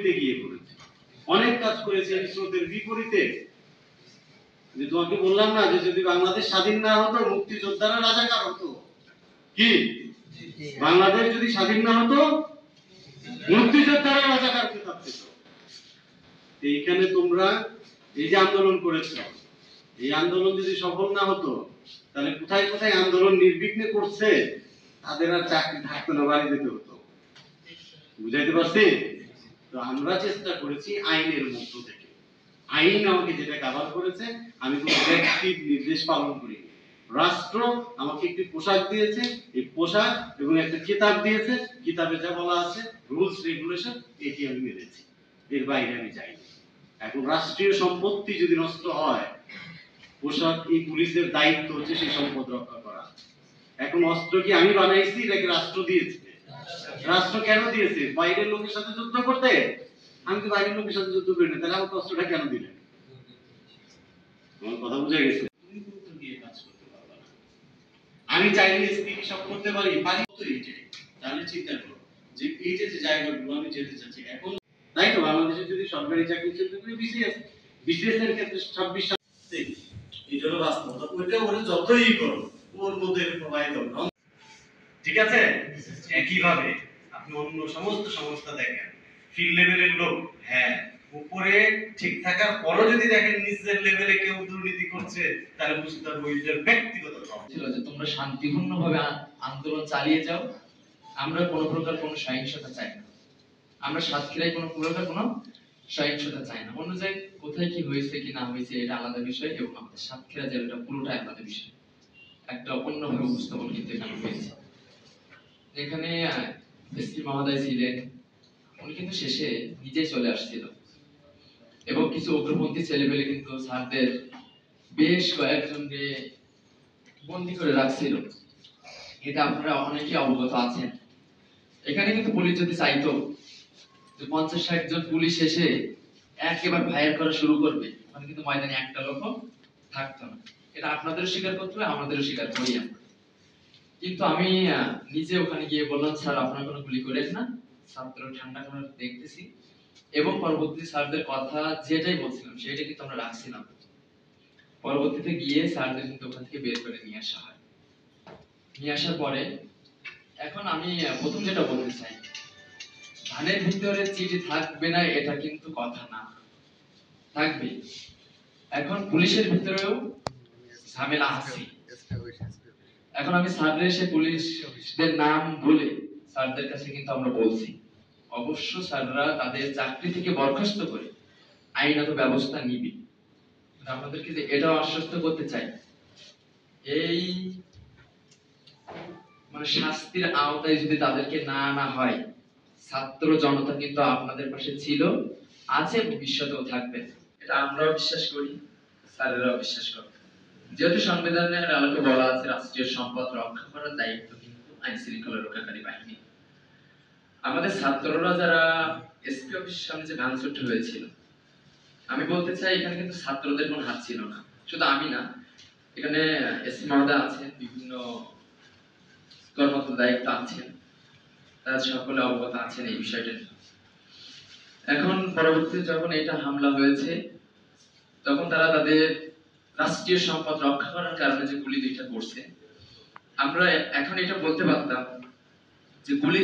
বিপরীতে গিয়ে করেছে, অনেক কাজ করেছে এই স্রোতের বিপরীতে। যে তোমাকে বললাম না যে যদি বাংলাদেশ স্বাধীন না হতো মুক্তিযোদ্ধারা রাজাকার হতো, কি বাংলাদেশ যদি স্বাধীন না হতো মুক্তিযোদ্ধারা রাজাকার খেতাব পেত। এইখানে তোমরা এই যে আন্দোলন করেছো, এই আন্দোলন যদি সফল না হতো তাহলে কোথায় কোথায় আন্দোলন নির্বিঘ্নে করছে তাদের আর চাকরি থাকতো না, বাড়ি যেতে হতো। বুঝাইতে পারছি? তো আমরা চেষ্টা করেছি আইনের মধ্য থেকে, আইন আমাকে যেটা কভার করেছে, আমি কোনো ব্যক্তির নির্দেশ পালন করি। রাষ্ট্র আমাকে একটি পোশাক দিয়েছে, এই পোশাক এবং একটা কিতাব দিয়েছে, কিতাবে যা বলা আছে রুলস রেগুলেশন, এটি আমি মেনেছি, এর বাইরে আমি যাইনি। এখন রাষ্ট্রীয় সম্পত্তি যদি নষ্ট হয়, পোশাক এই পুলিশের দায়িত্ব হচ্ছে সেই সম্পদ রক্ষা করা। এখন অস্ত্র কি আমি বানাইছি নাকি রাষ্ট্র দিয়েছে? রাষ্ট্র কেন দিয়েছে? বাইরের লোকের সাথে যুদ্ধ করতে? আমি তো বাইরের লোকের সাথে যুদ্ধ করি না, তাহলে আমাকে অস্ত্রটা কেন দিলেন? আমার কথা বুঝে গেছে? তুমি কিন্তু দিয়ে কাজ করতে পারবে না। আমি চাইলে স্পিকি সব করতে পারি, পারি তো এইটাই। তাহলে চিন্তা করো যে এই যে জায়গাগুলো আমি যেতে চাচ্ছি এখন, তাই তো বাংলাদেশে যদি সরকারি চাকরি চলতে পারে বিসিএস, বিসিএস এর ক্ষেত্রে 26 সাল এটা হলো বাস্তবতা। ওইটা ওরে যতই করো ওর মধ্যে প্রবাহিত হবে, ঠিক আছে? একইভাবে আপনি অন্য সমস্ত সংস্থা দেখেন, ফিল্ড লেভেলের লোক, হ্যাঁ উপরে ঠিক থাকার পরও যদি দেখেন নিচের লেভেলে কেউ দুর্নীতি করছে, তাহলে বুঝতে হবে ওইটার ব্যক্তিগত প্রভাব ছিল যে তোমরা শান্তিপূর্ণভাবে আন্দোলন চালিয়ে যাও, আমরা কোনো প্রকার কোনো সহিংসতা চাই না। আমরা সাতক্ষীরায় কোনো প্রকার কোনো সহিংসতা চাই না। অন্য জায়গায় কোথায় কি হয়েছে কি না হয়েছে এটা আলাদা বিষয়, এবং আমাদের সাতক্ষীরা জেলাটা পুরোটাই আলাদা বিষয়। একটা অন্যভাবে উপস্থাপন কিন্তু এখানে হয়েছে। এখানে এসপি মহোদয় ছিলেন, উনি কিন্তু শেষে নিজেই চলে আসছিল, এবং কিছু উগ্রপন্থী ছেলেপেলে কিন্তু স্যারদের বেশ কয়েকজনকে বন্দী করে রাখছিল। এটা আপনারা অনেকেই অবগত আছেন। এখানে কিন্তু পুলিশ যদি চাইতো যে 50-60 জন পুলিশ এসে একেবারে ফায়ার করা শুরু করবে, মানে কিন্তু ময়দানে একটা লোক থাকতো না। এটা আপনাদেরও স্বীকার করতে হবে, আমাদেরও স্বীকার করি আমরা। কিন্তু আমি নিজে ওখানে গিয়ে বললাম, স্যার আপনারা কোনো গুলি করেন না, ছাত্র ঠান্ডা করে দেখতেছি। এবং পরবর্তী স্যারদের কথা যেটাই বলছিলাম সেটা কিন্তু আমরা রাখছিলাম। পরবর্তীতে গিয়ে স্যারদের কিন্তু ওখান থেকে বের করে নিয়ে আসা হয়। নিয়ে আসার পরে এখন আমি প্রথম যেটা বলতে চাই, ধানের ভিতরে চিঠি থাকবে না এটা কিন্তু কথা না, থাকবে। এখন পুলিশের ভিতরেও ঝামেলা আছে। এখন আমি স্যারদের সে পুলিশদের নাম বলে স্যারদের কাছে কিন্তু আমরা বলছি, অবশ্য স্যাররা তাদের চাকরি থেকে বরখাস্ত করে আইনত ব্যবস্থা নিবে। আপনাদেরকে যে এটাও আশ্বস্ত করতে চাই, এই মানে শাস্তির আওতায় যদি তাদেরকে না আনা হয়, ছাত্র জনতা কিন্তু আপনাদের পাশে ছিল, আছে, ভবিষ্যতেও থাকবে। এটা আমরাও বিশ্বাস করি, স্যারেরাও বিশ্বাস করে। যেহেতু সংবিধানের আলোকে বলা আছে রাষ্ট্রীয় সম্পদ রক্ষা করার দায়িত্ব কিন্তু আইন শৃঙ্খলা রক্ষাকারী বাহিনী। আমাদের ছাত্ররা যারা এসপি অফিসের সামনে যে ভাঙচুরটা হয়েছিল, আমি বলতে চাই এখানে কিন্তু ছাত্রদের কোনো হাত ছিল না। শুধু আমি না, এখানে এসপি মহোদয় আছেন, বিভিন্ন কর্মরত দায়িত্ব আছেন, তারা সকলে অবগত আছেন এই বিষয়টা। এখন পরবর্তীতে যখন এটা হামলা হয়েছে, তখন তারা তাদের রাষ্ট্রীয় সম্পদ রক্ষা করার কারণে যে গুলি দুইটা করছে, আমরা এখন এটা বলতে পারতাম যে গুলি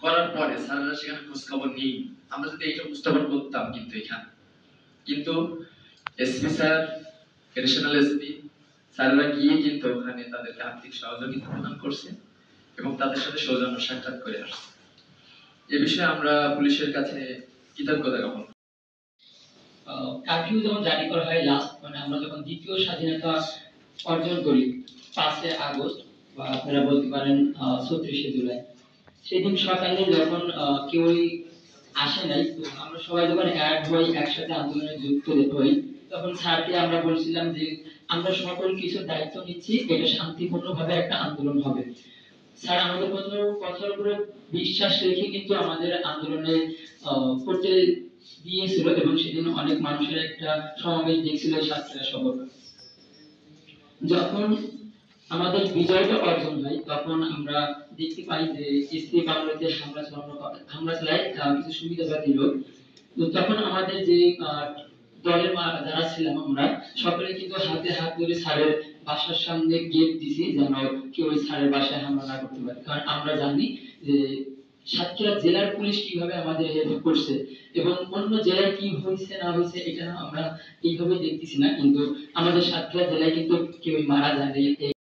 করার পরে স্যাররা সেখানে খোঁজ খবর নেই, আমরা যদি এটা উপস্থাপন করতাম কিন্তু এখানে, কিন্তু এসপি স্যার, এডিশনাল এসপি স্যাররা গিয়ে কিন্তু ওখানে তাদেরকে আর্থিক সহযোগিতা প্রদান করছে এবং তাদের সাথে সৌজন্য সাক্ষাৎ করে আসছে। এ বিষয়ে আমরা পুলিশের কাছে কৃতজ্ঞতা জ্ঞাপন করি। কারফিউ যখন জারি করা হয় লাস্ট, মানে আমরা যখন দ্বিতীয় স্বাধীনতা অর্জন করি 5 আগস্ট, বা আপনারা বলতে পারেন 36 জুলাই, সেদিন সকালে যখন কেউই আসে নাই, তো আমরা সবাই যখন এক হই, একসাথে আন্দোলনে যুক্ত হই, তখন স্যারকে আমরা বলছিলাম যে আমরা সকল কিছু দায়িত্ব নিচ্ছি, এটা শান্তিপূর্ণভাবে একটা আন্দোলন হবে। স্যার আমাদের কথার উপরে বিশ্বাস রেখে কিন্তু আমাদের আন্দোলনে করতে দিয়েছিল, এবং সেদিন অনেক মানুষের একটা সমাবেশ দেখছিল সাতক্ষীরা শহর। যখন আমাদের বিজয়টা অর্জন হয়, তখন আমরা দেখতে পাই যে এসপি বাংলাতে হামলা চালায় কিছু সুবিধাবাদী লোক, তো তখন আমাদের যে দলের যারা ছিলাম আমরা সকলে কিন্তু হাতে হাত ধরে স্যারের বাসার সামনে গেট দিছি যেন কেউ ওই স্যারের বাসায় হামলা না করতে পারে, কারণ আমরা জানি যে সাতক্ষীরা জেলার পুলিশ কিভাবে আমাদের হেল্প করছে এবং অন্য জেলায় কি হয়েছে না হয়েছে এটা আমরা এইভাবে দেখতেছি না, কিন্তু আমাদের সাতক্ষীরা জেলায় কিন্তু কেউ মারা যায়নি।